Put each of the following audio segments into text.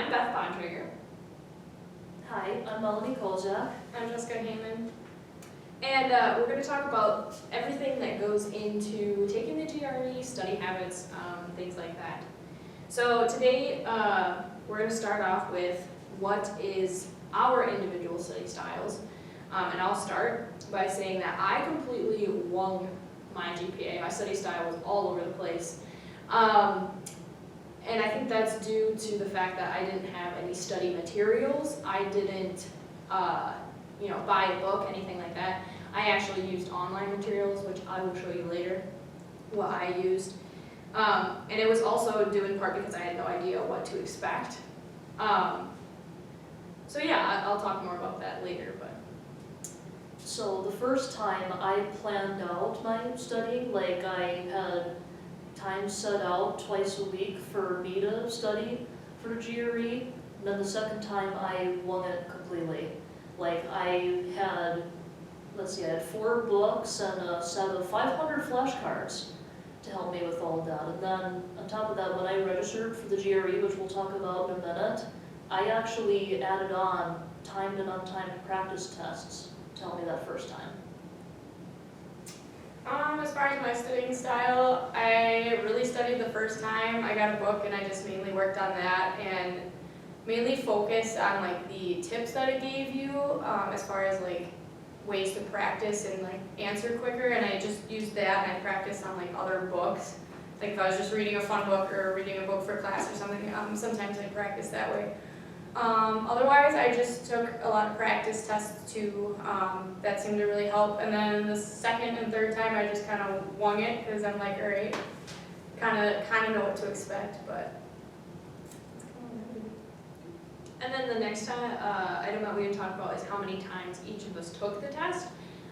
I'm Beth Bontrager. Hi, I'm Melanie Kozak. I'm Jessica Heyman. And we're going to talk about everything that goes into taking the GRE, study habits, things like that. So today we're going to start off with what is our individual study styles. And I'll start by saying that I completely wung my GPA. My study style was all over the place. And I think that's due to the fact that I didn't have any study materials. I didn't buy a book, anything like that. I actually used online materials, which I will show you later what I used. And it was also due in part because I had no idea what to expect. So yeah, I'll talk more about that later. But So the first time I planned out my studying, like I had time set out twice a week for me to study for GRE, and then the second time I wung it completely. Like I had 4 books and a set of 500 flashcards to help me with all of that. And then on top of that, when I registered for the GRE, which we'll talk about in a minute, I actually added on timed and untimed practice tests to help me that first time. As far as my studying style, I really studied the first time. I got a book and I just mainly worked on that and mainly focused on like the tips that it gave you as far as like ways to practice and like answer quicker, and I just used that and I practiced on like other books. Like if I was just reading a fun book or reading a book for class or something, sometimes I practice that way. Otherwise, I just took a lot of practice tests too. That seemed to really help. And then the second and third time, I just kind of wung it because I'm like, all right, kind of know what to expect. But and then the next item that we would talk about is how many times each of us took the test.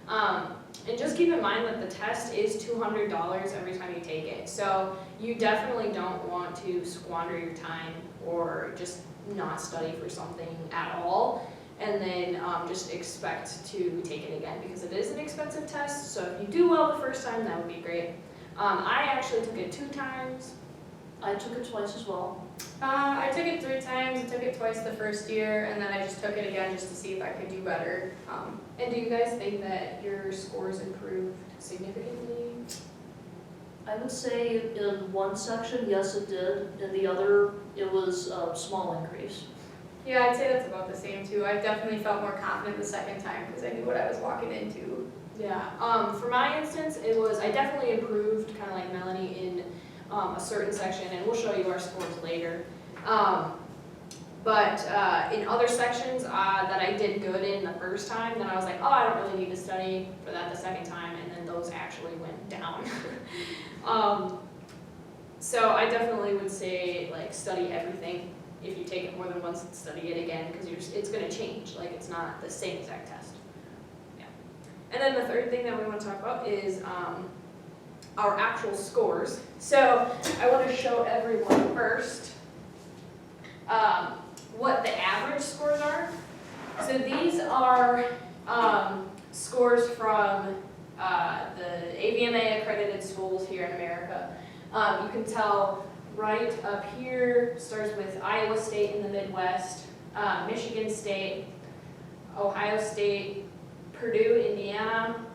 And just keep in mind that the test is $200 every time you take it. So you definitely don't want to squander your time or just not study for something at all and then just expect to take it again, because it is an expensive test. So if you do well the first time, that would be great. I actually took it 2 times. I took it twice as well. I took it 3 times. I took it twice the first year, and then I just took it again just to see if I could do better. And do you guys think that your scores improved significantly? I would say in one section, yes it did. In the other, it was a small increase. Yeah, I'd say that's about the same too. I definitely felt more confident the second time because I knew what I was walking into. Yeah, for my instance, I definitely improved, kind of like Melanie, in a certain section, and we'll show you our scores later. But in other sections that I did good in the first time, then I was like, oh, I don't really need to study for that the second time, and then those actually went down. So I definitely would say, like, study everything. If you take it more than once, study it again, because it's going to change. Like, it's not the same exact test. Yeah. And then the third thing that we want to talk about is our actual scores. So I want to show everyone first what the average scores are. So these are scores from the AVMA accredited schools here in America. You can tell right up here starts with Iowa State in the Midwest, Michigan State, Ohio State, Purdue, Indiana.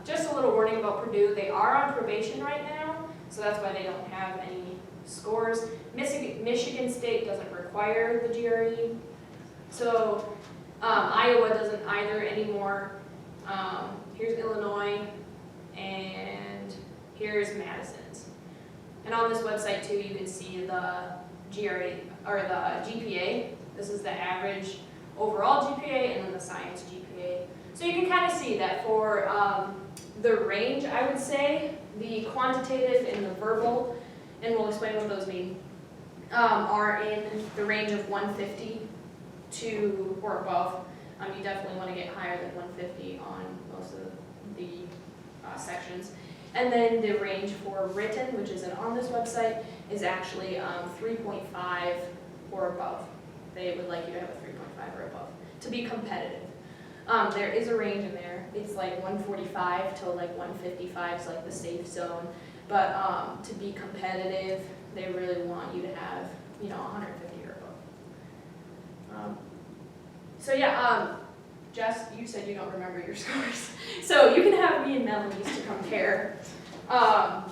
Just a little warning about Purdue, they are on probation right now, so that's why they don't have any scores. Michigan State doesn't require the GRE, so Iowa doesn't either anymore. Here's Illinois, and here's Madison's. And on this website too, you can see the GRE, or the GPA. This is the average overall GPA, and then the science GPA. So you can kind of see that for the range, I would say, the quantitative and the verbal, and we'll explain what those mean, are in the range of 150 to or above. You definitely want to get higher than 150 on most of the sections. And then the range for written, which isn't on this website, is actually 3.5 or above. They would like you to have a 3.5 or above to be competitive. There is a range in there. It's like 145 to like 155 is like the safe zone. But to be competitive, they really want you to have, 150 or above. So yeah, Jess, you said you don't remember your scores. So you can have me and Melanie to compare kind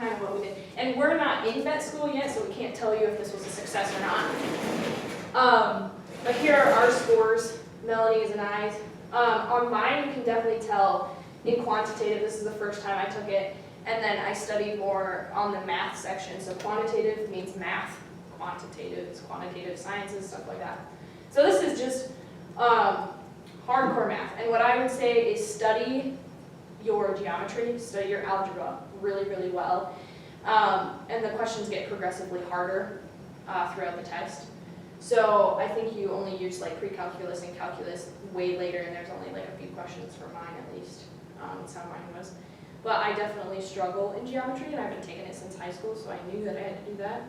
of what we did. And we're not in vet school yet, so we can't tell you if this was a success or not. But here are our scores, Melanie's and I's. On mine, you can definitely tell in quantitative, this is the first time I took it, and then I studied more on the math section. So quantitative means math, quantitative is quantitative sciences, stuff like that. So this is just hardcore math. And what I would say is study your geometry, study your algebra really, really well. And the questions get progressively harder throughout the test. So I think you only use like pre-calculus and calculus way later, and there's only like a few questions for mine at least. That's how mine was. But I definitely struggle in geometry, and I've been taking it since high school, so I knew that I had to do that.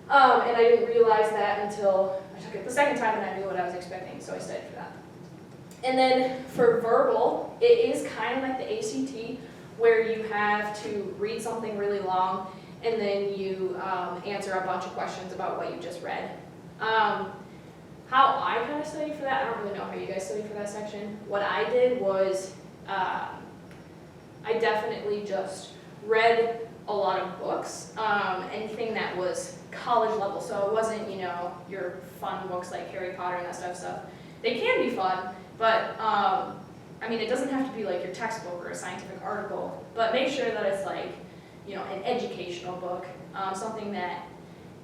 And I didn't realize that until I took it the second time, and I knew what I was expecting, so I studied for that. And then for verbal, it is kind of like the ACT, where you have to read something really long, and then you answer a bunch of questions about what you just read. How I kind of studied for that, I don't really know how you guys studied for that section. What I did was, I definitely just read a lot of books, anything that was college level. So it wasn't, you know, your fun books like Harry Potter and that stuff. They can be fun, but I mean, it doesn't have to be like your textbook or a scientific article, but make sure that it's like, you know, an educational book, something that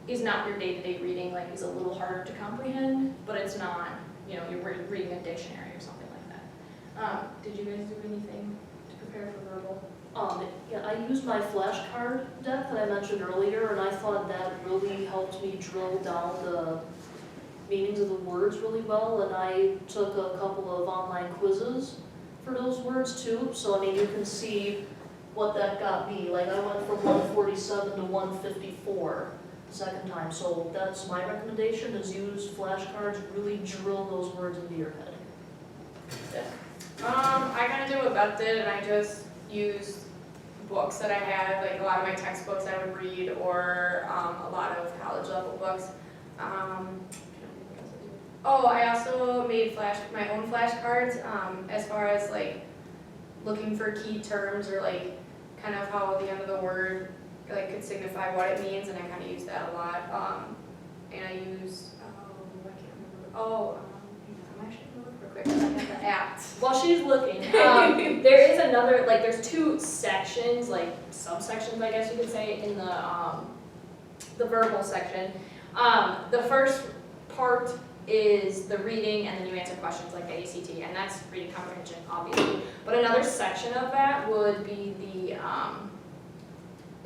is not your day-to-day reading, like is a little harder to comprehend, but it's not, you know, you're reading a dictionary or something like that. Did you guys do anything to prepare for verbal? Yeah, I used my flashcard deck that I mentioned earlier, and I thought that really helped me drill down the meanings of the words really well, and I took a couple of online quizzes for those words too, so I mean, you can see what that got me. Like I went from 147 to 154 second time, so that's my recommendation, is use flashcards, really drill those words into your head. I kind of did what Beth did, and I just used books that I had, like a lot of my textbooks I would read, or a lot of college level books. Oh, I also made my own flashcards as far as like looking for key terms, or like kind of how the end of the word like could signify what it means, and I kind of use that a lot. And I use, I can't remember. I'm actually gonna look real quick. I have the app. While she's looking, there is another, like there's two sections, like subsections I guess you could say, in the verbal section. The first part is the reading, and then you answer questions like the ACT, and that's reading comprehension, obviously. But another section of that would be the,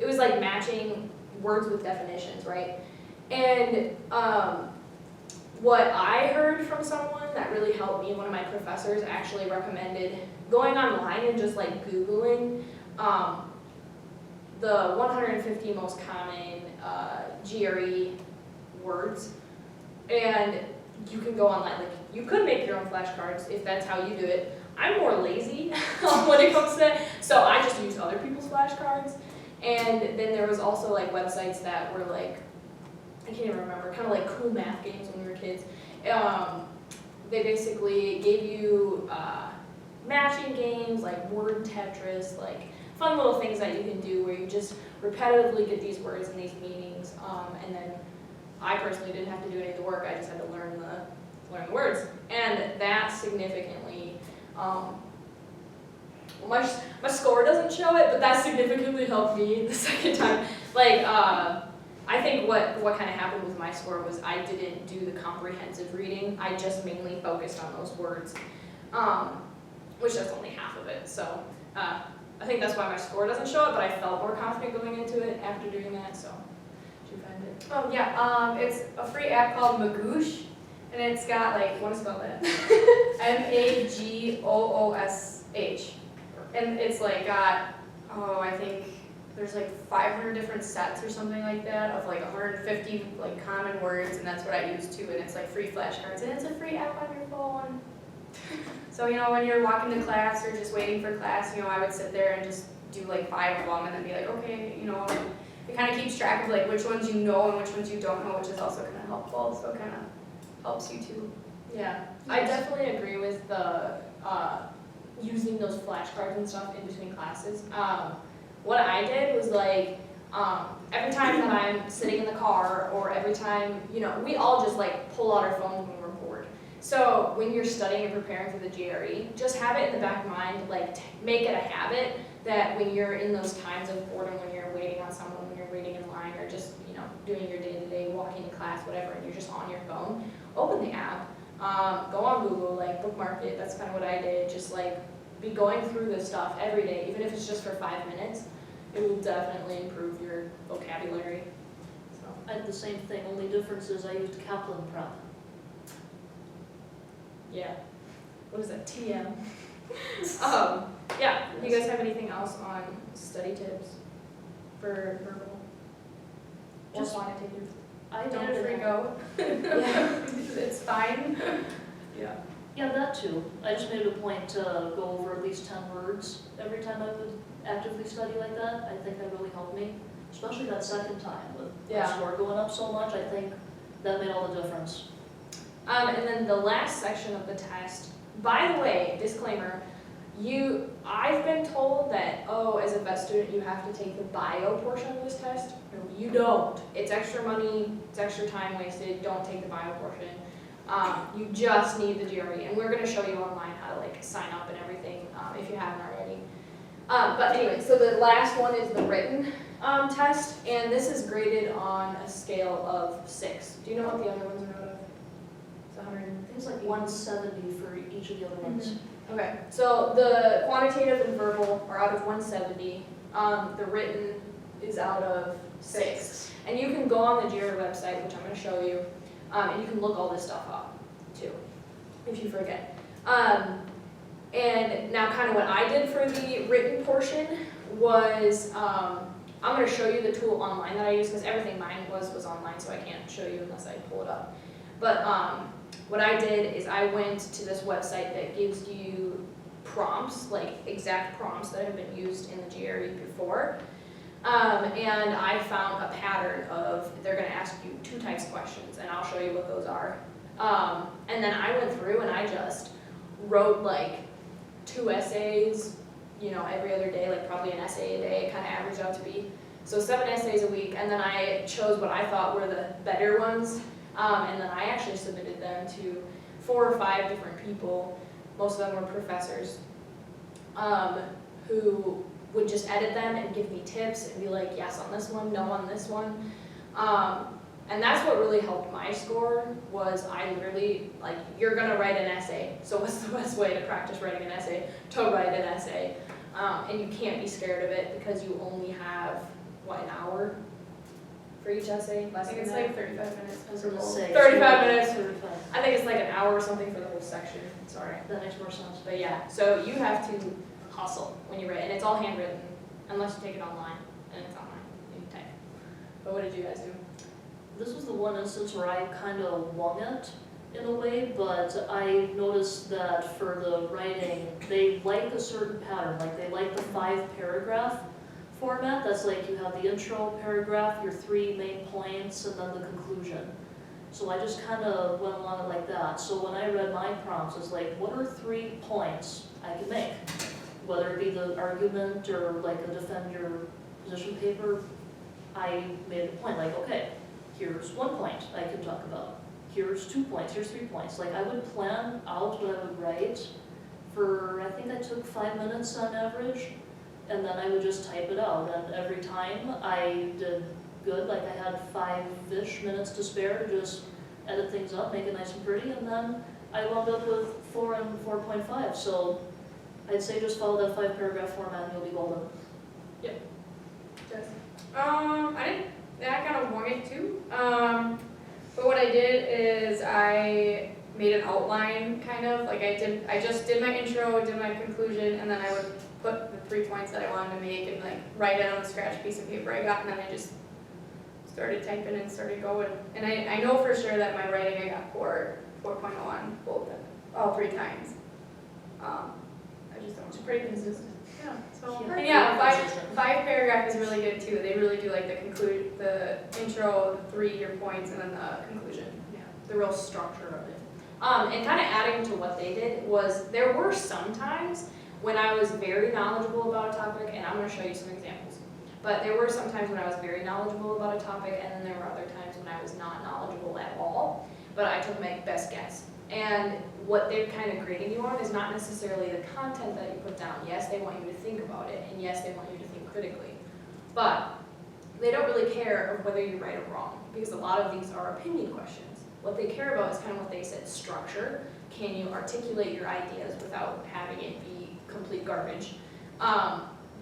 it was like matching words with definitions, right? And what I heard from someone that really helped me, one of my professors actually recommended going online and just like Googling the 150 most common GRE words, and you can go online. Like you could make your own flashcards if that's how you do it. I'm more lazy when it comes to that, so I just use other people's flashcards. And then there was also like websites that were like, I can't even remember, kind of like cool math games when we were kids. They basically gave you matching games like word Tetris, like fun little things that you can do where you just repetitively get these words and these meanings. And then I personally didn't have to do any of the work, I just had to learn the words. And that significantly, my score doesn't show it, but that significantly helped me the second time. Like, I think what kind of happened with my score was I didn't do the comprehensive reading. I just mainly focused on those words, which is only half of it. So I think that's why my score doesn't show it, but I felt more confident going into it after doing that. So, did you find it? Oh yeah, it's a free app called Magoosh, and it's got like, want to spell that? Magoosh. And it's like got, I think there's like 500 different sets or something like that of like 150 like common words, and that's what I use too, and it's like free flashcards, and it's a free app on your phone. So, you know, when you're walking to class or just waiting for class, you know, I would sit there and just do like 5 of them and then be like, okay, you know, and it kind of keeps track of like which ones you know and which ones you don't know, which is also kind of helpful. So kind of helps you too. Yeah, I definitely agree with the using those flashcards and stuff in between classes. What I did was like every time that I'm sitting in the car or every time, you know, we all just like pull out our phones when we're bored. So when you're studying and preparing for the GRE, just have it in the back of mind, like make it a habit that when you're in those times of boredom, when you're waiting on someone, when you're waiting in line, or just, you know, doing your day-to-day walking to class, whatever, and you're just on your phone, open the app, go on Google, like bookmark it. That's kind of what I did. Just like be going through this stuff every day, even if it's just for 5 minutes. It will definitely improve your vocabulary. So. I did the same thing, only difference is I used Kaplan Prep. Yeah. What is that? TM. Yeah. Do you guys have anything else on study tips for verbal or Just- quantitative? I Don't did freak it. out. Yeah. It's fine. Yeah. Yeah, that too. I just made it a point to go over at least 10 words every time I would actively study like that. I think that really helped me, especially that second time with my Yeah. score going up so much. I think that made all the difference. And then the last section of the test, by the way, disclaimer, I've been told that, oh, as a vet student, you have to take the bio portion of this test. No, you don't. It's extra money, it's extra time wasted, don't take the bio portion. You just need the GRE, and we're gonna show you online how to like sign up and everything, if you haven't already. But anyway, so the last one is the written test, and this is graded on a scale of 6. Do you know what the other ones are out of? It's 100. I think it's like 170 for each of the other ones. Okay, so the quantitative and verbal are out of 170. The written is out of 6. And you can go on the GRE website, which I'm going to show you, and you can look all this stuff up too, if you forget. And now kind of what I did for the written portion was, I'm going to show you the tool online that I use, because everything mine was online, so I can't show you unless I pull it up. But what I did is I went to this website that gives you prompts, like exact prompts that have been used in the GRE before. And I found a pattern of, they're going to ask you 2 types of questions, and I'll show you what those are. And then I went through and I just wrote like 2 essays, you know, every other day, like probably an essay a day, it kind of averaged out to be. So 7 essays a week, and then I chose what I thought were the better ones. And then I actually submitted them to 4 or 5 different people. Most of them were professors who would just edit them and give me tips and be like, yes on this one, no on this one. And that's what really helped my score, was I literally, like, you're gonna write an essay. So what's the best way to practice writing an essay? To write an essay. And you can't be scared of it because you only have, what, an hour? For each essay, I think it's like 35 minutes. I was gonna say. 35 minutes. 35. I think it's like an hour or something for the whole section, sorry. That makes more sense. But yeah, so you have to hustle when you write, and it's all handwritten, unless you take it online, and it's online, and you type. But what did you guys do? This was the one instance where I kind of wung it in a way, but I noticed that for the writing, they like a certain pattern, like they like the 5-paragraph format. That's like you have the intro paragraph, your 3 main points, and then the conclusion. So I just kind of went along it like that. So when I read my prompts, it's like, what are 3 points I can make? Whether it be the argument or like a defend your position paper, I made a point, like, okay, here's 1 point I can talk about. Here's 2 points, here's 3 points. Like I would plan out what I would write for, I think I took 5 minutes on average, and then I would just type it out. And every time I did good, like I had 5-ish minutes to spare to just edit things up, make it nice and pretty, and then I wound up with 4 and 4.5. So I'd say just follow that 5-paragraph format and you'll be golden. I kind of wung it too. But what I did is I made an outline, kind of, like I just did my intro, did my conclusion, and then I would put the 3 points that I wanted to make and like write it on a scratch piece of paper I got, and then I just started typing and started going. And I know for sure that my writing I got 4.01 all 3 times. I just don't. It's pretty consistent. Yeah. So Yeah. and yeah, 5 paragraph is really good too. They really do like the intro, the 3 your points, and then the conclusion. the real structure of it. And kind of adding to what they did was there were some times when I was very knowledgeable about a topic, and I'm going to show you some examples. But there were some times when I was very knowledgeable about a topic, and then there were other times when I was not knowledgeable at all, but I took my best guess. And what they're kind of grading you on is not necessarily the content that you put down. Yes, they want you to think about it, and yes, they want you to think critically. But they don't really care of whether you're right or wrong, because a lot of these are opinion questions. What they care about is kind of what they said, structure. Can you articulate your ideas without having it be complete garbage?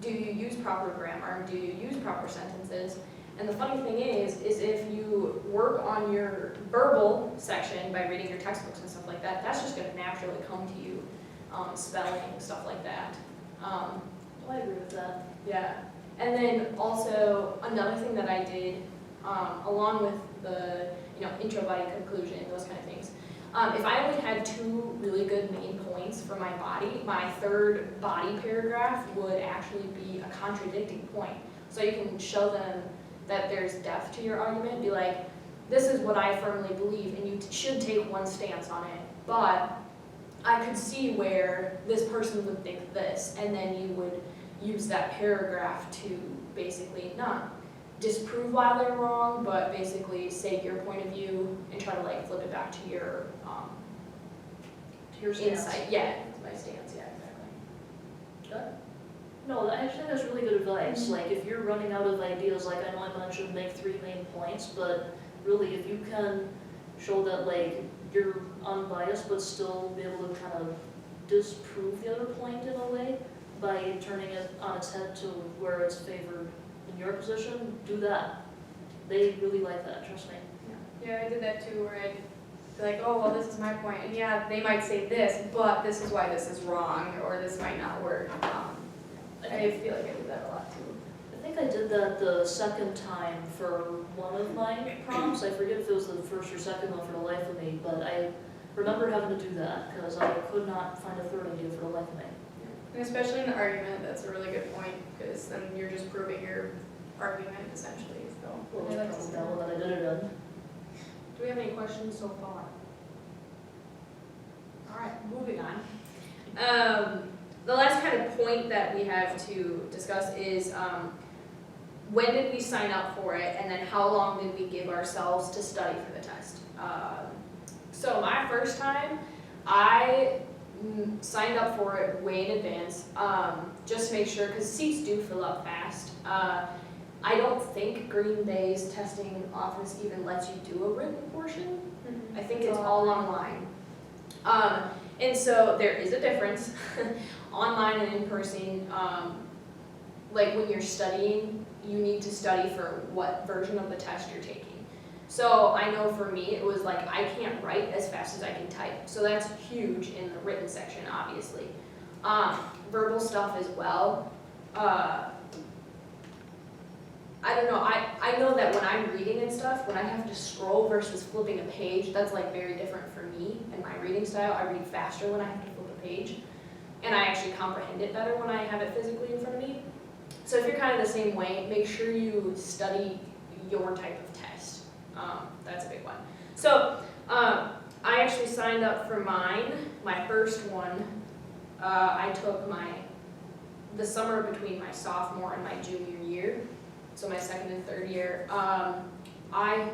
Do you use proper grammar? Do you use proper sentences? And the funny thing is if you work on your verbal section by reading your textbooks and stuff like that, that's just going to naturally come to you, spelling, stuff like that. I agree with that. Yeah. And then also another thing that I did, along with the intro, body, conclusion, those kind of things. If I only had 2 really good main points for my body, my third body paragraph would actually be a contradicting point. So you can show them that there's depth to your argument, be like, this is what I firmly believe, and you should take one stance on it, but I could see where this person would think this, and then you would use that paragraph to basically not disprove why they're wrong, but basically state your point of view and try to like flip it back to your stance. insight. Yeah, my stance. Yeah, exactly. No, I think that's really good advice. Like, if you're running out of ideas, like I know I mentioned make 3 main points, but really if you can show that like you're unbiased but still be able to kind of disprove the other point in a way by turning it on its head to where it's favored in your position, do that. They really like that, trust me. Yeah, I did that too, where I'd be like, oh, well, this is my point, and yeah, they might say this, but this is why this is wrong, or this might not work. I feel like I did that a lot too. I think I did that the second time for one of my prompts. I forget if it was the first or second one for the life of me, but I remember having to do that because I could not find a third idea for the life of me. And especially in an argument, that's a really good point, because then you're just proving your argument essentially, so. Well, I like that's to probably see that one that I did it in. Do we have any questions so far? All right, moving on. The last kind of point that we have to discuss is when did we sign up for it, and then how long did we give ourselves to study for the test? So my first time, I signed up for it way in advance, just to make sure, because seats do fill up fast. I don't think Green Bay's testing office even lets you do a written portion. I think it's all online. And so there is a difference, online and in person. Like when you're studying, you need to study for what version of the test you're taking. So I know for me, it was like, I can't write as fast as I can type. So that's huge in the written section, obviously. Verbal stuff as well. I don't know, I know that when I'm reading and stuff, when I have to scroll versus flipping a page, that's like very different for me and my reading style. I read faster when I have to flip a page, and I actually comprehend it better when I have it physically in front of me. So if you're kind of the same way, make sure you study your type of test. That's a big one. So I actually signed up for mine, my first one. I took the summer between my sophomore and my junior year. So my second and third year, I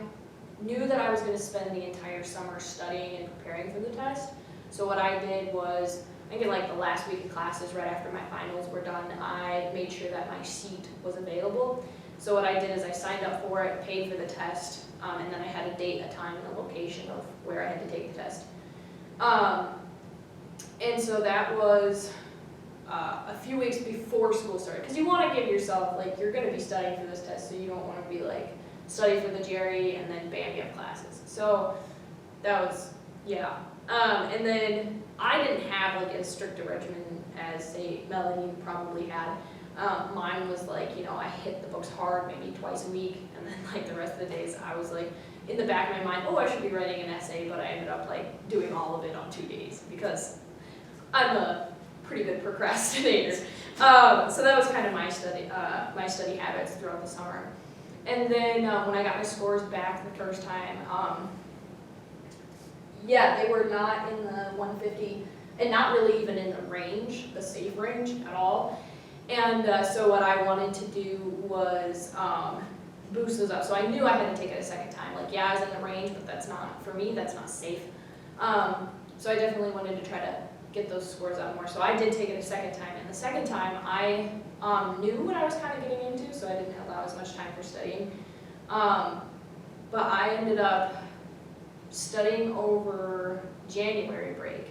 knew that I was going to spend the entire summer studying and preparing for the test. So what I did was, I think in like the last week of classes right after my finals were done, I made sure that my seat was available. So what I did is I signed up for it, paid for the test, and then I had a date, a time, and a location of where I had to take the test. And so that was a few weeks before school started, because you want to give yourself, like, you're going to be studying for this test, so you don't want to be like, study for the GRE and then bam, you have classes. So that was, yeah. And then I didn't have like as strict a regimen as, say, Melanie probably had. Mine was like, I hit the books hard maybe twice a week, and then like the rest of the days I was like, in the back of my mind, oh, I should be writing an essay, but I ended up like doing all of it on 2 days because I'm a pretty good procrastinator. So that was kind of my study habits throughout the summer. And then when I got my scores back the first time, yeah, they were not in the 150, and not really even in the range, the safe range at all. And so what I wanted to do was boost those up. So I knew I had to take it a second time. Like, yeah, I was in the range, but that's not, for me, that's not safe. So I definitely wanted to try to get those scores up more. So I did take it a second time. And the second time, I knew what I was kind of getting into, so I didn't allow as much time for studying. But I ended up studying over January break.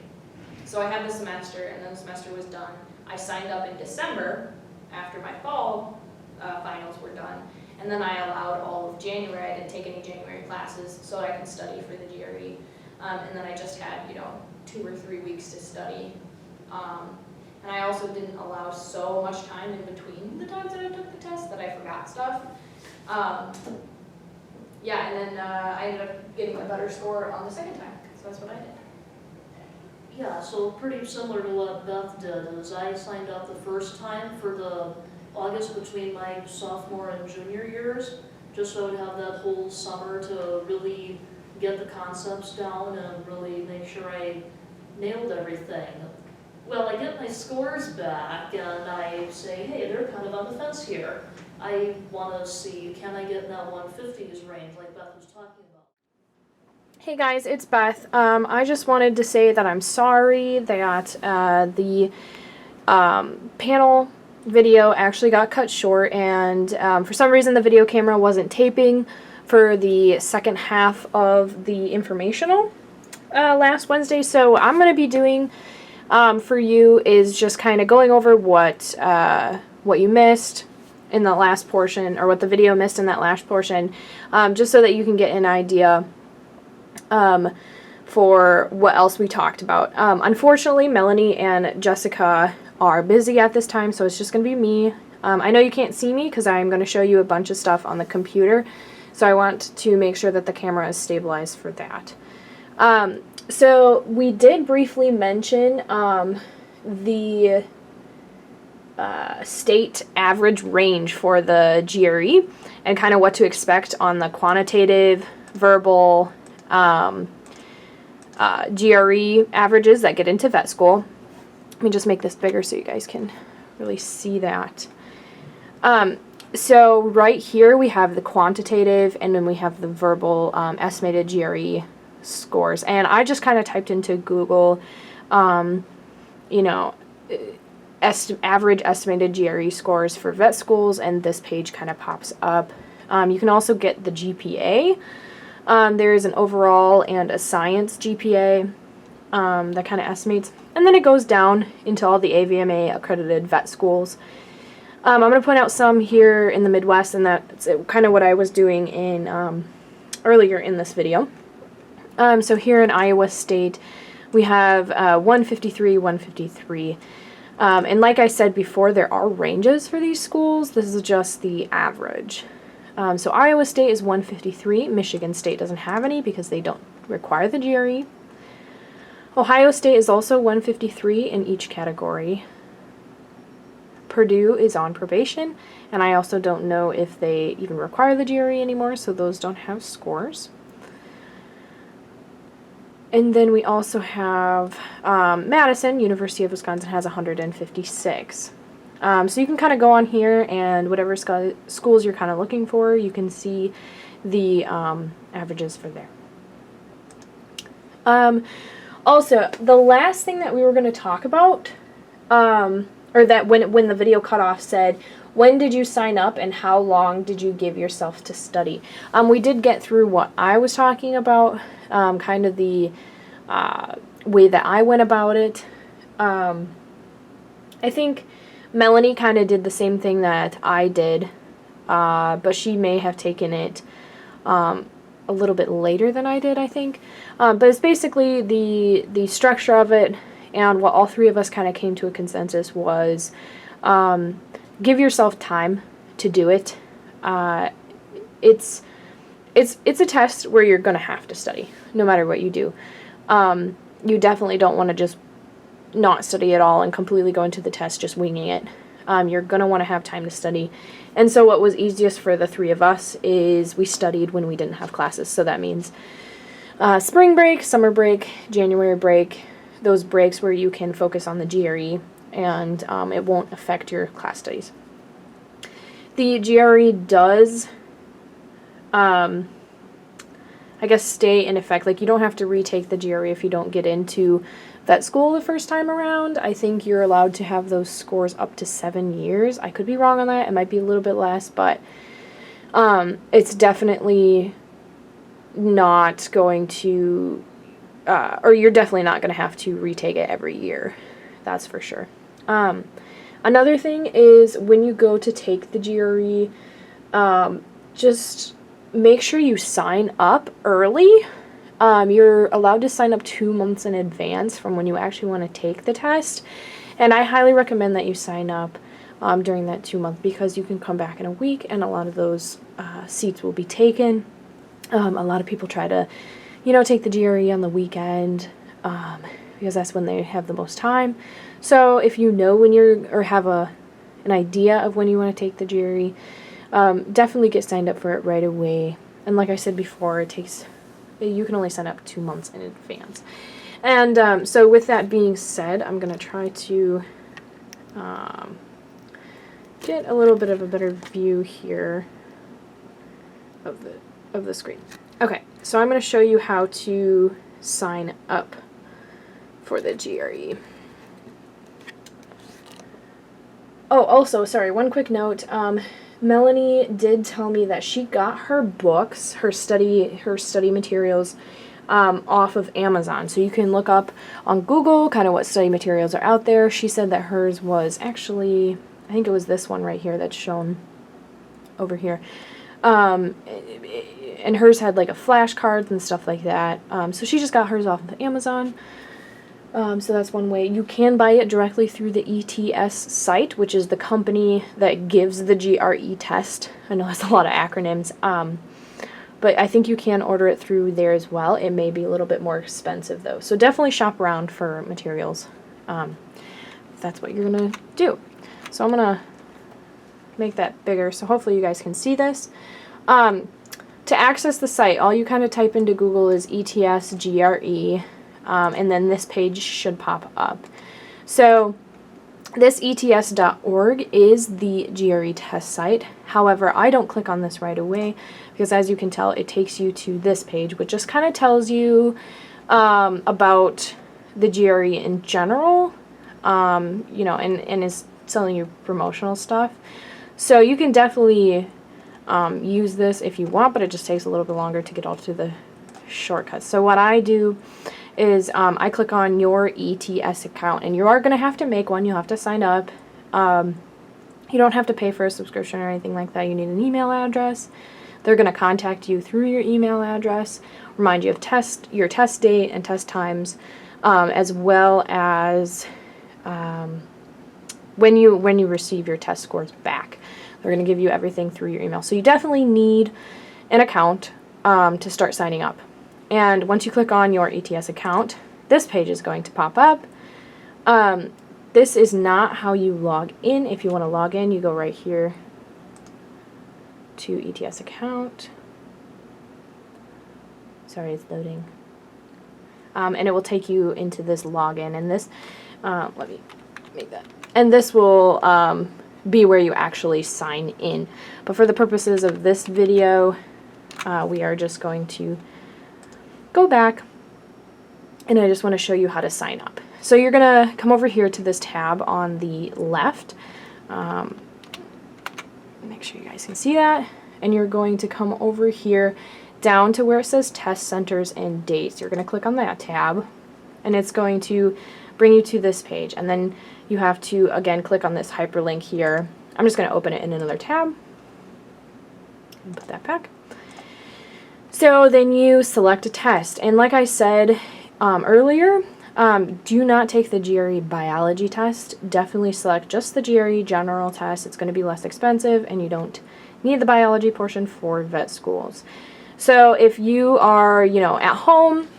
So I had the semester, and then the semester was done. I signed up in December after my fall finals were done, and then I allowed all of January. I didn't take any January classes so I could study for the GRE, and then I just had 2 or 3 weeks to study. And I also didn't allow so much time in between the times that I took the test that I forgot stuff. Yeah, and then I ended up getting a better score on the second time, so that's what I did. Yeah, so pretty similar to what Beth did, is I signed up the first time for the August between my sophomore and junior years, just so I would have that whole summer to really get the concepts down and really make sure I nailed everything. Well, I get my scores back and I say, hey, they're kind of on the fence here. I want to see, can I get in that 150s range like Beth was talking about? Hey guys, it's Beth. I just wanted to say that I'm sorry that the panel video actually got cut short, and for some reason the video camera wasn't taping for the second half of the informational last Wednesday. So I'm going to be doing for you is just kind of going over what you missed in the last portion, or what the video missed in that last portion, just so that you can get an idea for what else we talked about. Unfortunately, Melanie and Jessica are busy at this time, so it's just going to be me. I know you can't see me because I'm going to show you a bunch of stuff on the computer, so I want to make sure that the camera is stabilized for that. So we did briefly mention the state average range for the GRE and kind of what to expect on the quantitative, verbal, GRE averages that get into vet school. Let me just make this bigger so you guys can really see that. So right here we have the quantitative, and then we have the verbal estimated GRE scores. And I just kind of typed into Google, average estimated GRE scores for vet schools, and this page kind of pops up. You can also get the GPA. There is an overall and a science GPA that kind of estimates, and then it goes down into all the AVMA accredited vet schools. I'm going to point out some here in the Midwest, and that's kind of what I was doing in earlier in this video. So here in Iowa State, we have 153, 153. And like I said before, there are ranges for these schools. This is just the average. So Iowa State is 153. Michigan State doesn't have any because they don't require the GRE. Ohio State is also 153 in each category. Purdue is on probation, and I also don't know if they even require the GRE anymore, so those don't have scores. And then we also have Madison, University of Wisconsin, has 156. So you can kind of go on here, and whatever schools you're kind of looking for, you can see the averages for there. Also, the last thing that we were going to talk about, or that when the video cut off said, when did you sign up and how long did you give yourself to study? We did get through what I was talking about, kind of the way that I went about it. I think Melanie kind of did the same thing that I did, but she may have taken it a little bit later than I did, I think. But it's basically the structure of it, and what all three of us kind of came to a consensus was give yourself time to do it. It's a test where you're going to have to study, no matter what you do. You definitely don't want to just not study at all and completely go into the test just winging it. You're going to want to have time to study. And so what was easiest for the three of us is we studied when we didn't have classes. So that means spring break, summer break, January break, those breaks where you can focus on the GRE and it won't affect your class studies. The GRE does, I guess, stay in effect. Like, you don't have to retake the GRE if you don't get into vet school the first time around. I think you're allowed to have those scores up to 7 years. I could be wrong on that. It might be a little bit less, but it's definitely not going to, or you're definitely not going to have to retake it every year. That's for sure. Another thing is when you go to take the GRE, just make sure you sign up early. You're allowed to sign up 2 months in advance from when you actually want to take the test. And I highly recommend that you sign up during that 2 month, because you can come back in a week and a lot of those seats will be taken. A lot of people try to, take the GRE on the weekend because that's when they have the most time. So if you know when or have an idea of when you want to take the GRE, definitely get signed up for it right away. And like I said before, you can only sign up 2 months in advance. And so with that being said, I'm going to try to get a little bit of a better view here of the screen. Okay, so I'm going to show you how to sign up for the GRE. Oh, also, sorry, one quick note. Melanie did tell me that she got her books, her study materials, off of Amazon. So you can look up on Google kind of what study materials are out there. She said that hers was actually, I think it was this one right here that's shown over here. And hers had like a flashcards and stuff like that. So she just got hers off of Amazon. So that's one way. You can buy it directly through the ETS site, which is the company that gives the GRE test. I know that's a lot of acronyms. But I think you can order it through there as well. It may be a little bit more expensive though. So definitely shop around for materials if that's what you're going to do. So I'm going to make that bigger so hopefully you guys can see this. To access the site, all you kind of type into Google is ETS GRE. And then this page should pop up. So this ets.org is the GRE test site. However, I don't click on this right away because, as you can tell, it takes you to this page, which just kind of tells you about the GRE in general, and is selling you promotional stuff. So you can definitely use this if you want, but it just takes a little bit longer to get all to the shortcuts. So what I do is I click on your ETS account, and you are going to have to make one. You'll have to sign up. You don't have to pay for a subscription or anything like that. You need an email address. They're going to contact you through your email address, remind you of your test date and test times, as well as when you receive your test scores back. They're going to give you everything through your email. So you definitely need an account to start signing up. And once you click on your ETS account, this page is going to pop up. This is not how you log in. If you want to log in, you go right here to ETS account. Sorry, it's loading. And it will take you into this login. And this, let me make that. And this will be where you actually sign in. But for the purposes of this video, we are just going to go back, and I just want to show you how to sign up. So you're going to come over here to this tab on the left. Make sure you guys can see that. And you're going to come over here down to where it says test centers and dates. You're going to click on that tab, and it's going to bring you to this page. And then you have to, again, click on this hyperlink here. I'm just going to open it in another tab and put that back. So then you select a test, and like I said earlier, do not take the GRE biology test. Definitely select just the GRE general test. It's going to be less expensive, and you don't need the biology portion for vet schools. So if you are, at home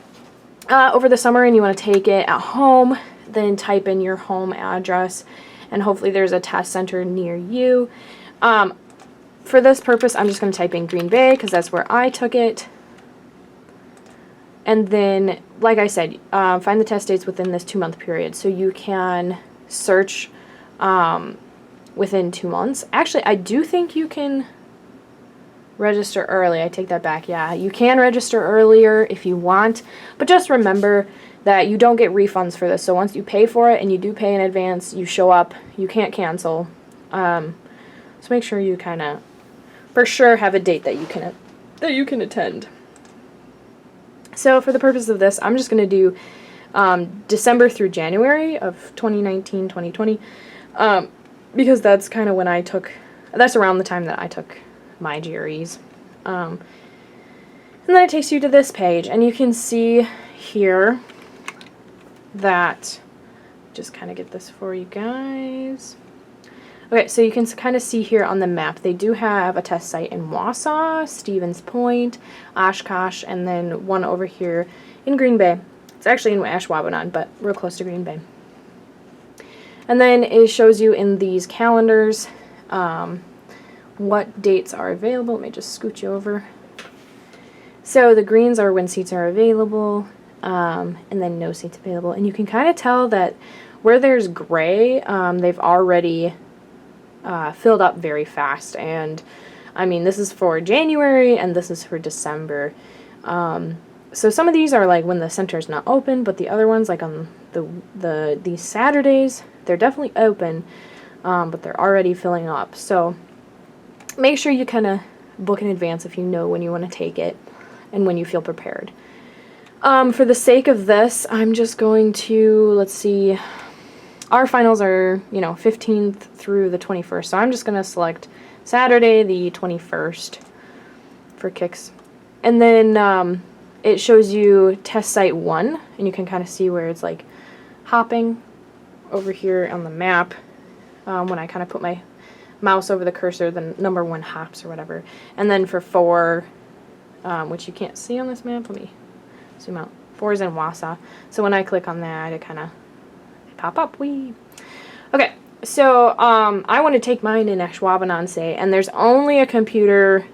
over the summer and you want to take it at home, then type in your home address, and hopefully there's a test center near you. For this purpose, I'm just going to type in Green Bay because that's where I took it. And then, like I said, find the test dates within this 2-month period. So you can search within 2 months. Actually, I do think you can register early. I take that back. Yeah, you can register earlier if you want, but just remember that you don't get refunds for this. So once you pay for it, and you do pay in advance, you show up, you can't cancel. So make sure you kind of, for sure, have a date that you can attend. So for the purpose of this, I'm just going to do December through January of 2019, 2020, because that's kind of when that's around the time that I took my GREs. And then it takes you to this page, and you can see here that, just kind of get this for you guys. Okay, so you can kind of see here on the map, they do have a test site in Wausau, Stevens Point, Oshkosh, and then one over here in Green Bay. It's actually in Ashwaubenon, but real close to Green Bay. And then it shows you in these calendars what dates are available. Let me just scoot you over. So the greens are when seats are available, and then no seats available. And you can kind of tell that where there's gray, they've already filled up very fast. And I mean, this is for January and this is for December. So some of these are like when the center is not open, but the other ones, like on these Saturdays, they're definitely open, but they're already filling up. So make sure you kind of book in advance if you know when you want to take it and when you feel prepared. For the sake of this, I'm just going to, let's see, our finals are, 15th through the 21st, so I'm just going to select Saturday the 21st for kicks. And then it shows you test site 1, and you can kind of see where it's like hopping over here on the map. When I kind of put my mouse over the cursor, the number 1 hops or whatever. And then for 4, which you can't see on this map, let me zoom out. 4 is in Wausau. So when I click on that, it kind of pop up. Wee. Okay, so I want to take mine in Ashwaubenon, say, and there's only a computer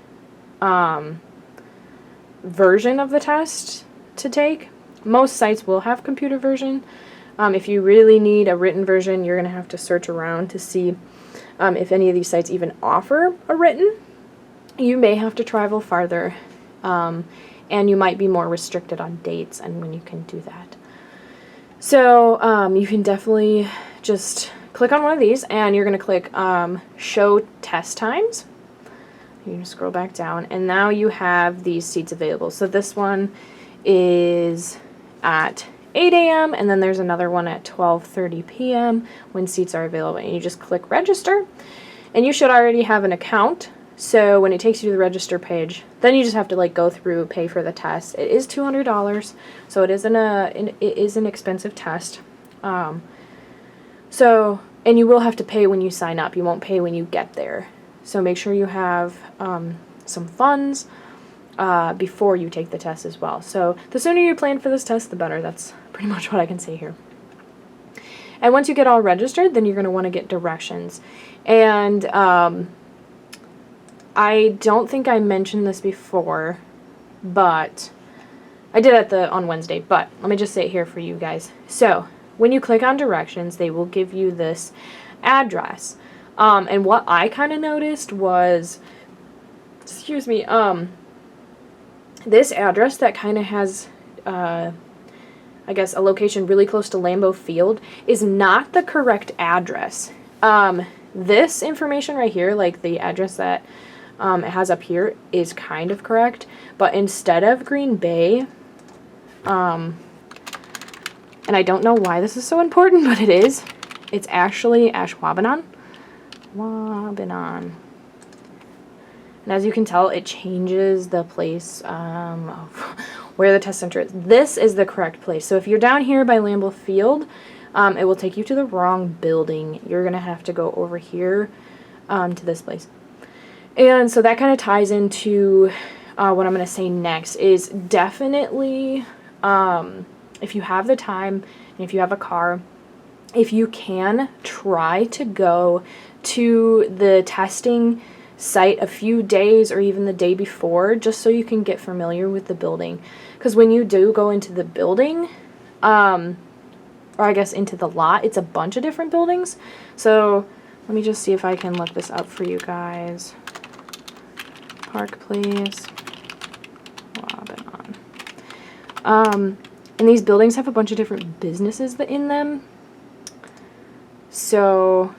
version of the test to take. Most sites will have computer version. If you really need a written version, you're going to have to search around to see if any of these sites even offer a written. You may have to travel farther, and you might be more restricted on dates and when you can do that. So you can definitely just click on one of these, and you're going to click Show Test Times. You can scroll back down, and now you have these seats available. So this one is at 8 a.m., and then there's another one at 12:30 p.m. when seats are available. And you just click Register, and you should already have an account. So when it takes you to the register page, then you just have to go through, pay for the test. It is $200, so it is an expensive test. So, and you will have to pay when you sign up. You won't pay when you get there. So make sure you have some funds before you take the test as well. So the sooner you plan for this test, the better. That's pretty much what I can say here. And once you get all registered, then you're going to want to get directions. And I don't think I mentioned this before, but I did on Wednesday, but let me just say it here for you guys. So when you click on directions, they will give you this address. And what I kind of noticed was, this address that kind of has, I guess, a location really close to Lambeau Field is not the correct address. This information right here, like the address that it has up here, is kind of correct, but instead of Green Bay, and I don't know why this is so important, but it is, it's actually Ashwaubenon. And as you can tell, it changes the place of where the test center is. This is the correct place. So if you're down here by Lambeau Field, it will take you to the wrong building. You're going to have to go over here to this place. And so that kind of ties into what I'm going to say next is definitely, if you have the time and if you have a car, if you can, try to go to the testing site a few days or even the day before, just so you can get familiar with the building. because when you do go into the building, or I guess into the lot, it's a bunch of different buildings. So let me just see if I can look this up for you guys. Park Place, Lebanon. And these buildings have a bunch of different businesses in them. So,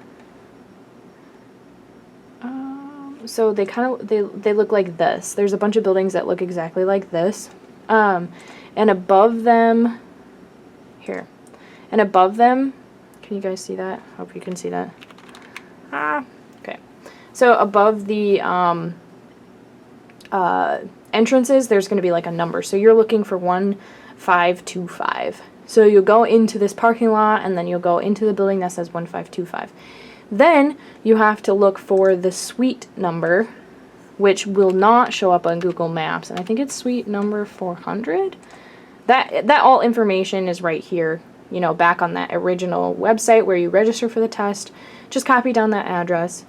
so they kind of, they look like this. There's a bunch of buildings that look exactly like this. And above them, here, and above them, can you guys see that? Hope you can see that. Okay. So above the entrances, there's going to be like a number. So you're looking for 1525. So you'll go into this parking lot, and then you'll go into the building that says 1525. Then you have to look for the suite number, which will not show up on Google Maps. And I think it's suite number 400. That all information is right here, you know, back on that original website where you register for the test. Just copy down that address,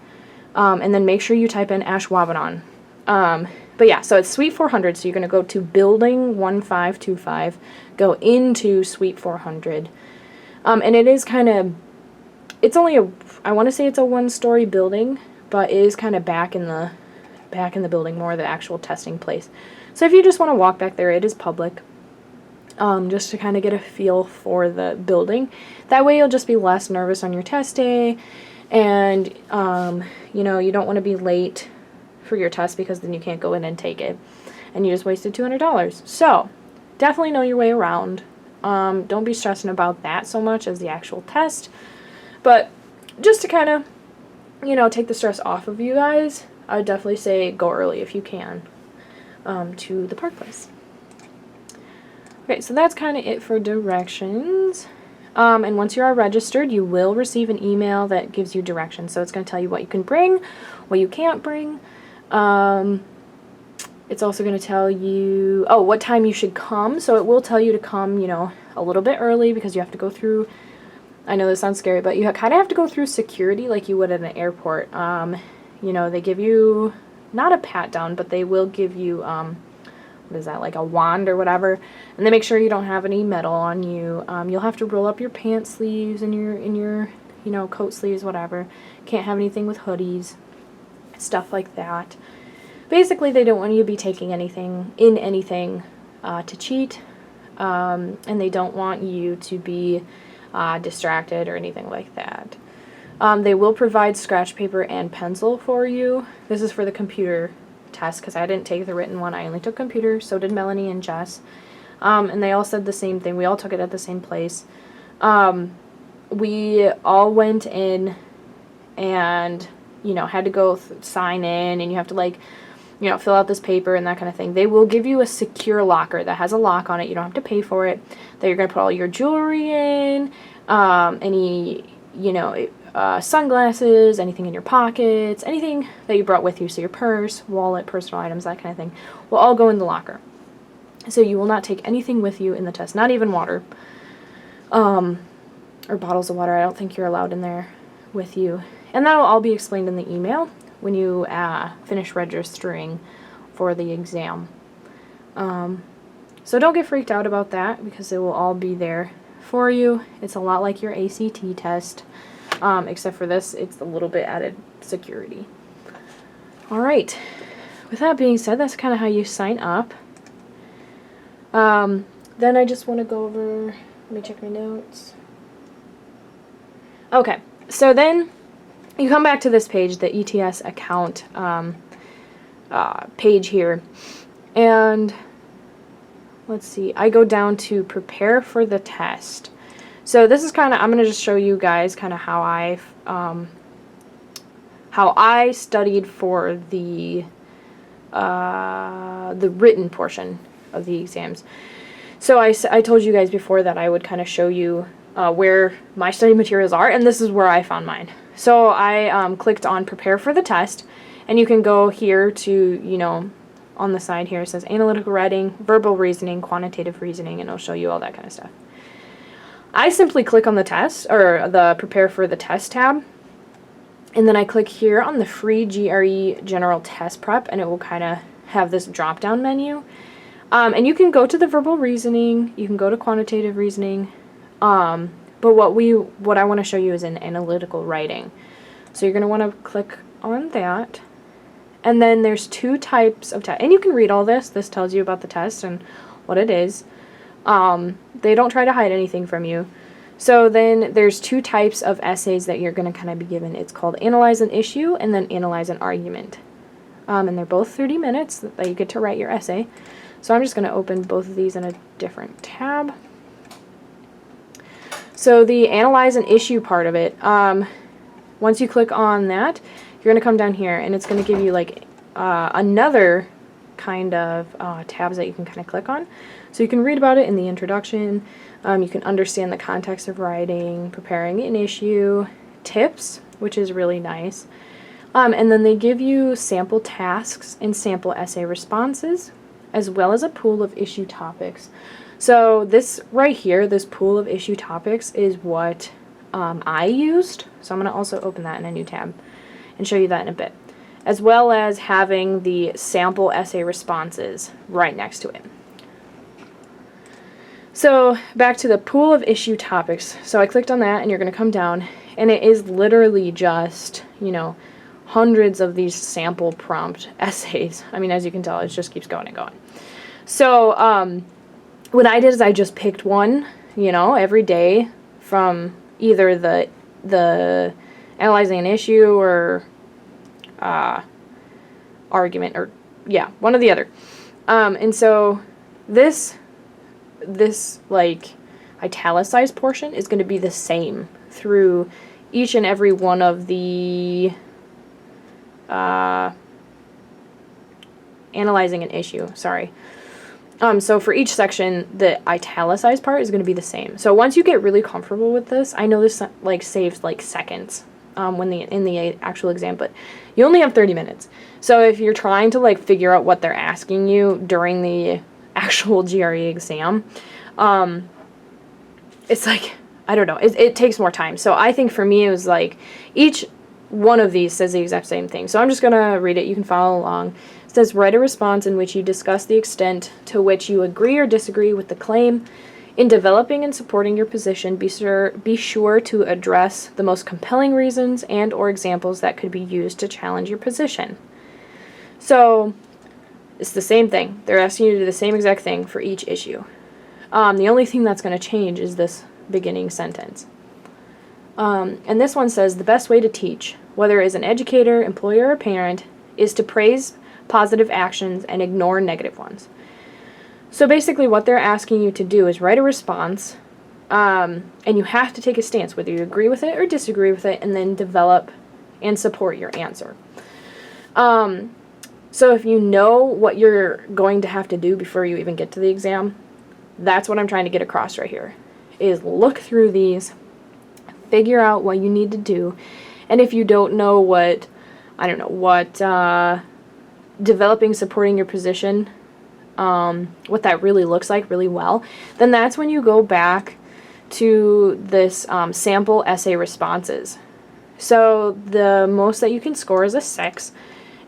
and then make sure you type in Ashwaubenon. But yeah, so it's suite 400, so you're going to go to building 1525, go into suite 400. And it is kind of, it's only I want to say it's a one-story building, but it is kind of back in the building, more the actual testing place. So if you just want to walk back there, it is public. Just to kind of get a feel for the building. That way you'll just be less nervous on your test day, and you know, you don't want to be late for your test because then you can't go in and take it, and you just wasted $200. So definitely know your way around. Don't be stressing about that so much as the actual test, but just to kind of, you know, take the stress off of you guys, I would definitely say go early if you can to the Park Place. Okay, so that's kind of it for directions. And once you are registered, you will receive an email that gives you directions. So it's going to tell you what you can bring, what you can't bring. It's also going to tell you, what time you should come. So it will tell you to come, you know, a little bit early because you have to go through, I know this sounds scary, but you kind of have to go through security like you would at an airport. You know, they give you, not a pat down, but they will give you, what is that, like a wand or whatever, and they make sure you don't have any metal on you. You'll have to roll up your pant sleeves and your you know, coat sleeves, whatever. Can't have anything with hoodies, stuff like that. Basically, they don't want you to be taking anything to cheat, and they don't want you to be distracted or anything like that. They will provide scratch paper and pencil for you. This is for the computer test because I didn't take the written one. I only took computer. So did Melanie and Jess. And they all said the same thing. We all took it at the same place. We all went in and, you know, had to go sign in, and you have to, like, you know, fill out this paper and that kind of thing. They will give you a secure locker that has a lock on it. You don't have to pay for it. That you're going to put all your jewelry in, any, you know, sunglasses, anything in your pockets, anything that you brought with you, so your purse, wallet, personal items, that kind of thing, will all go in the locker. So you will not take anything with you in the test, not even water, or bottles of water. I don't think you're allowed in there with you. And that will all be explained in the email when you finish registering for the exam. So don't get freaked out about that because it will all be there for you. It's a lot like your ACT test. Except for this, it's a little bit added security. All right. With that being said, that's kind of how you sign up. Then I just want to go over, let me check my notes. Okay, so then you come back to this page, the ETS account page here, and let's see, I go down to prepare for the test. So this is kind of, I'm going to just show you guys kind of how I studied for the written portion of the exams. So I told you guys before that I would kind of show you where my study materials are, and this is where I found mine. So I clicked on prepare for the test, and you can go here to, you know, on the side here it says analytical writing, verbal reasoning, quantitative reasoning, and it'll show you all that kind of stuff. I simply click on the test, or the prepare for the test tab, and then I click here on the free GRE general test prep, and it will kind of have this drop down menu. And you can go to the verbal reasoning, you can go to quantitative reasoning, but what I want to show you is in analytical writing. So you're going to want to click on that. And then there's 2 types of test, and you can read all this. This tells you about the test and what it is. They don't try to hide anything from you. So then there's 2 types of essays that you're going to kind of be given. It's called analyze an issue and then analyze an argument. And they're both 30 minutes that you get to write your essay. So I'm just going to open both of these in a different tab. So the analyze an issue part of it, once you click on that, you're going to come down here and it's going to give you like another kind of tabs that you can kind of click on. So you can read about it in the introduction, you can understand the context of writing, preparing an issue, tips, which is really nice. And then they give you sample tasks and sample essay responses, as well as a pool of issue topics. So this right here, this pool of issue topics is what I used. So I'm going to also open that in a new tab and show you that in a bit, as well as having the sample essay responses right next to it. So back to the pool of issue topics. So I clicked on that and you're going to come down and it is literally just, you know, hundreds of these sample prompt essays. I mean, as you can tell, it just keeps going and going. So what I did is I just picked one, you know, every day from either the analyzing an issue or argument, or yeah, one or the other. And so this like italicized portion is going to be the same through each and every one of the analyzing an issue, sorry. So for each section, the italicized part is going to be the same. So once you get really comfortable with this, I know this like saves like seconds when in the actual exam, but you only have 30 minutes. So if you're trying to like figure out what they're asking you during the actual GRE exam, it's like, I don't know, it takes more time. So I think for me it was like each one of these says the exact same thing. So I'm just going to read it. You can follow along. It says, write a response in which you discuss the extent to which you agree or disagree with the claim. In developing and supporting your position, be sure to address the most compelling reasons and or examples that could be used to challenge your position. So it's the same thing. They're asking you to do the same exact thing for each issue. The only thing that's going to change is this beginning sentence. And this one says, the best way to teach, whether as an educator, employer, or parent, is to praise positive actions and ignore negative ones. So basically what they're asking you to do is write a response, and you have to take a stance, whether you agree with it or disagree with it, and then develop and support your answer. So if you know what you're going to have to do before you even get to the exam, that's what I'm trying to get across right here, is look through these, figure out what you need to do, and if you don't know what, I don't know, what developing, supporting your position, what that really looks like really well, then that's when you go back to this sample essay responses. So the most that you can score is a 6,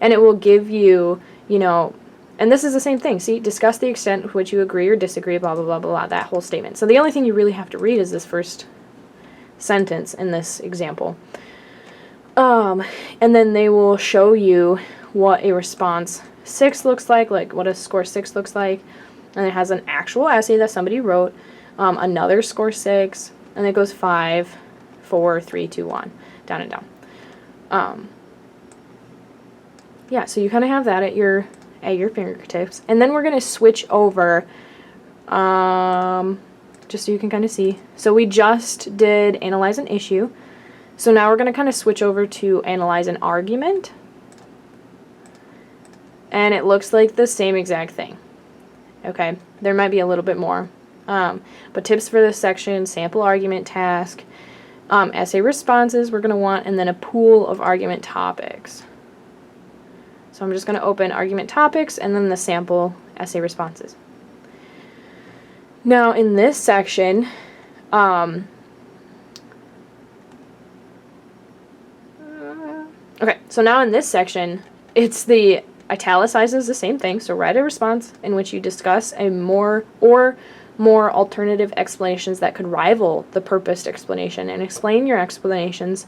and it will give you, you know, and this is the same thing. See, discuss the extent with which you agree or disagree, blah, blah, blah, blah, blah, that whole statement. So the only thing you really have to read is this first sentence in this example. And then they will show you what a response 6 looks like what a score 6 looks like, and it has an actual essay that somebody wrote, another score 6, and it goes 5, 4, 3, 2, 1, down and down. Yeah, so you kind of have that at your fingertips, and then we're going to switch over, just so you can kind of see. So we just did analyze an issue, so now we're going to kind of switch over to analyze an argument. And it looks like the same exact thing. Okay, there might be a little bit more. But tips for this section, sample argument task, essay responses we're going to want, and then a pool of argument topics. So I'm just going to open argument topics and then the sample essay responses. Now in this section, okay, so now in this section, it's the italicizes the same thing, so write a response in which you discuss a more alternative explanations that could rival the purposed explanation, and explain your explanations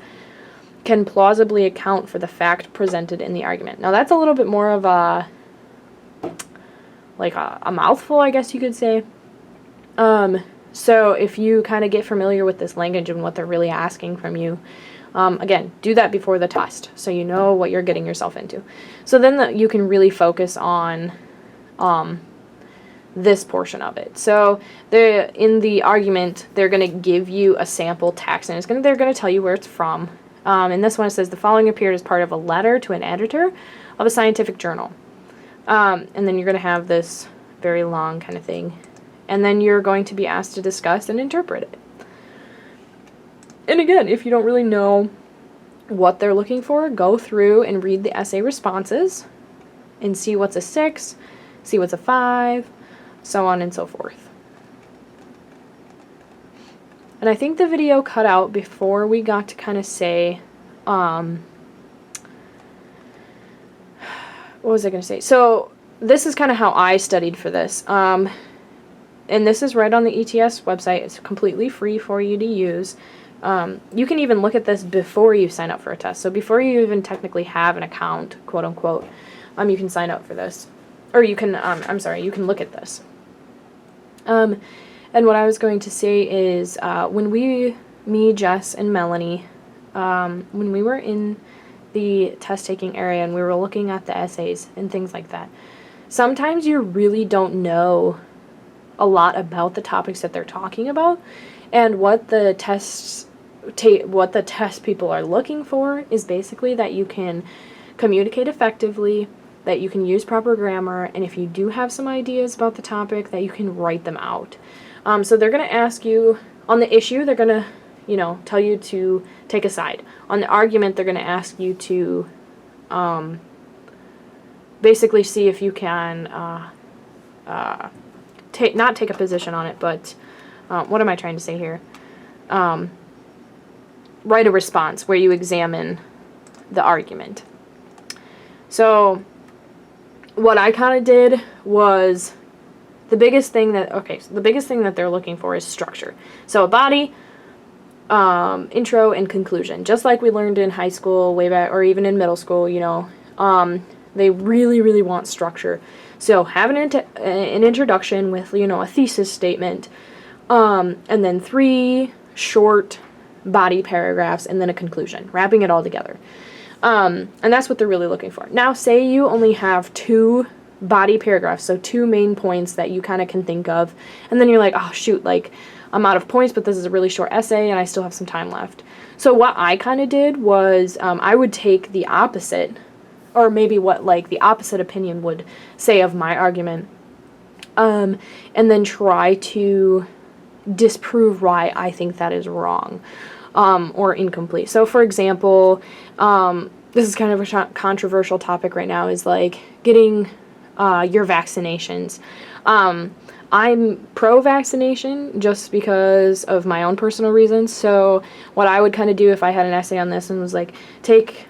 can plausibly account for the fact presented in the argument. Now that's a little bit more of a mouthful, I guess you could say. So if you kind of get familiar with this language and what they're really asking from you, again, do that before the test so you know what you're getting yourself into. So then you can really focus on this portion of it. So in the argument, they're going to give you a sample text, and they're going to tell you where it's from. In this one, it says the following appeared as part of a letter to an editor of a scientific journal. And then you're going to have this very long kind of thing. And then you're going to be asked to discuss and interpret it. And again, if you don't really know what they're looking for, go through and read the essay responses and see what's a 6, see what's a 5, so on and so forth. And I think the video cut out before we got to kind of say, what was I going to say? So this is kind of how I studied for this. And this is right on the ETS website. It's completely free for you to use. You can even look at this before you sign up for a test. So before you even technically have an account, quote unquote, you can sign up for this. Or you can, you can look at this. And what I was going to say is, me, Jess, and Melanie, when we were in the test-taking area and we were looking at the essays and things like that, sometimes you really don't know a lot about the topics that they're talking about, and what the test people are looking for is basically that you can communicate effectively, that you can use proper grammar, and if you do have some ideas about the topic, that you can write them out. So they're going to ask you on the issue, they're going to, tell you to take a side. On the argument, they're going to ask you to basically see if you can not take a position on it, but what am I trying to say here? Write a response where you examine the argument. So what I kind of did was the biggest thing that they're looking for is structure. So a body, intro, and conclusion. Just like we learned in high school way back, or even in middle school, they really, really want structure. So have an introduction with, a thesis statement, and then 3 short body paragraphs, and then a conclusion, wrapping it all together. And that's what they're really looking for. Now, say you only have 2 body paragraphs, so 2 main points that you kind of can think of, and then you're like, oh shoot, I'm out of points, but this is a really short essay, and I still have some time left. So what I kind of did was, I would take the opposite, or maybe what the opposite opinion would say of my argument, and then try to disprove why I think that is wrong, or incomplete. So for example, this is kind of a controversial topic right now, is getting your vaccinations. I'm pro-vaccination just because of my own personal reasons. So what I would kind of do if I had an essay on this and was take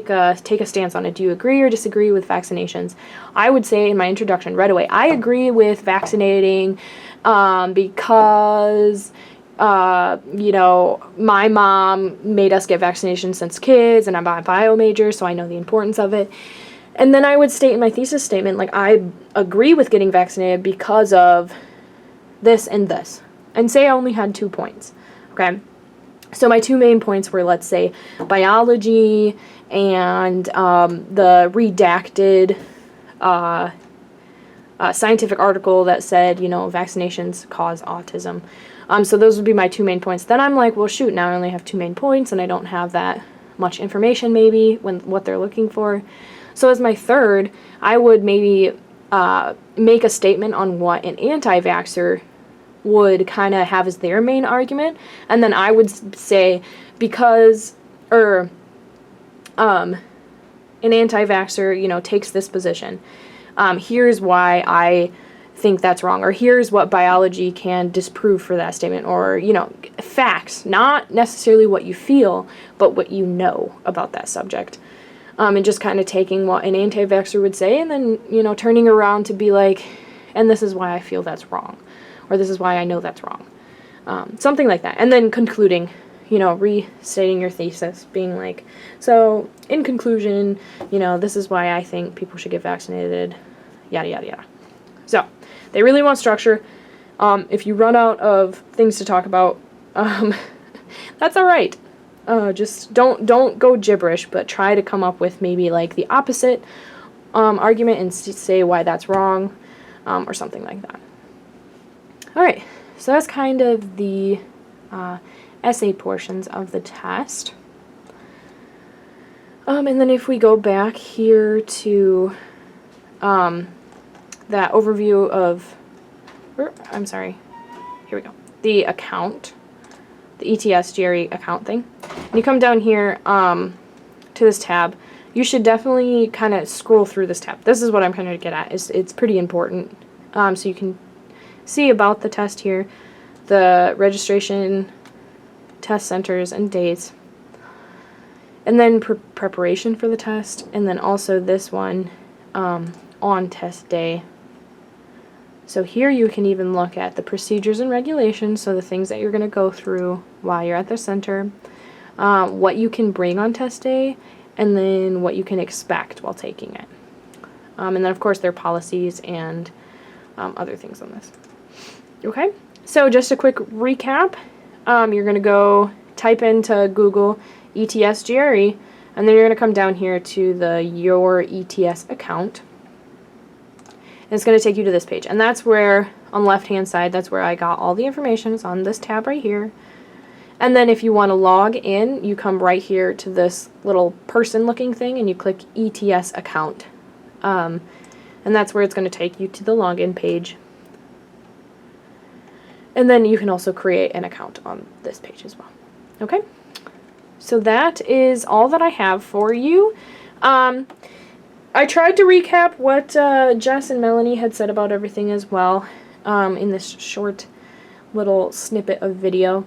a stance on it. Do you agree or disagree with vaccinations? I would say in my introduction right away, I agree with vaccinating because, my mom made us get vaccinations since kids, and I'm a bio major, so I know the importance of it. And then I would state in my thesis statement, I agree with getting vaccinated because of this and this. And say I only had 2 points, okay? So my 2 main points were, let's say, biology and the redacted scientific article that said, vaccinations cause autism. So those would be my 2 main points. Then I'm like, well, shoot, now I only have 2 main points, and I don't have that much information maybe what they're looking for. So as my third, I would maybe make a statement on what an anti-vaxxer would kind of have as their main argument, and then I would say an anti-vaxxer, takes this position. Here's why I think that's wrong, or here's what biology can disprove for that statement, or, facts, not necessarily what you feel, but what you know about that subject. and just kind of taking what an anti-vaxxer would say and then, you know, turning around to be like, and this is why I feel that's wrong, or this is why I know that's wrong. Something like that. And then concluding, you know, restating your thesis, being like, so in conclusion, you know, this is why I think people should get vaccinated, yada, yada, yada. So they really want structure. If you run out of things to talk about, that's all right. Just don't go gibberish, but try to come up with maybe like the opposite argument and say why that's wrong, or something like that. All right, so that's kind of the essay portions of the test. And then if we go back here to that overview of, I'm sorry, here we go, the account, the ETS GRE account thing. And you come down here to this tab, you should definitely kind of scroll through this tab. This is what I'm kind of get at. It's pretty important. So you can see about the test here, the registration, test centers, and dates. And then preparation for the test, and then also this one on test day. So here you can even look at the procedures and regulations, so the things that you're going to go through while you're at the center, what you can bring on test day, and then what you can expect while taking it. And then of course there are policies and other things on this. Okay, so just a quick recap. You're going to go type into Google ETS GRE, and then you're going to come down here to the Your ETS account. And it's going to take you to this page, and that's where, on the left-hand side, that's where I got all the information. It's on this tab right here. And then if you want to log in, you come right here to this little person-looking thing, and you click ETS account. And that's where it's going to take you to the login page. And then you can also create an account on this page as well. Okay? So that is all that I have for you. I tried to recap what Jess and Melanie had said about everything as well in this short little snippet of video.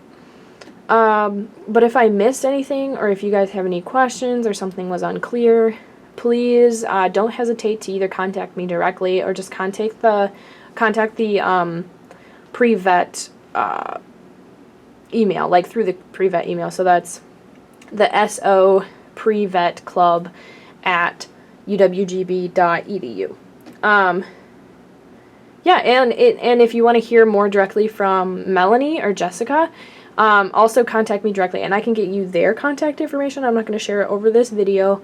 But if I missed anything, or if you guys have any questions or something was unclear, please don't hesitate to either contact me directly or just contact the pre-vet email, like through the pre-vet email. So that's the SO pre-vet club at uwgb.edu. Yeah, and if you want to hear more directly from Melanie or Jessica, also contact me directly, and I can get you their contact information. I'm not going to share it over this video.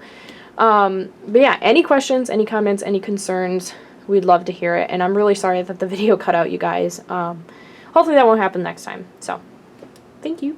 But yeah, any questions, any comments, any concerns, we'd love to hear it. And I'm really sorry that the video cut out, you guys. Hopefully that won't happen next time. So, thank you.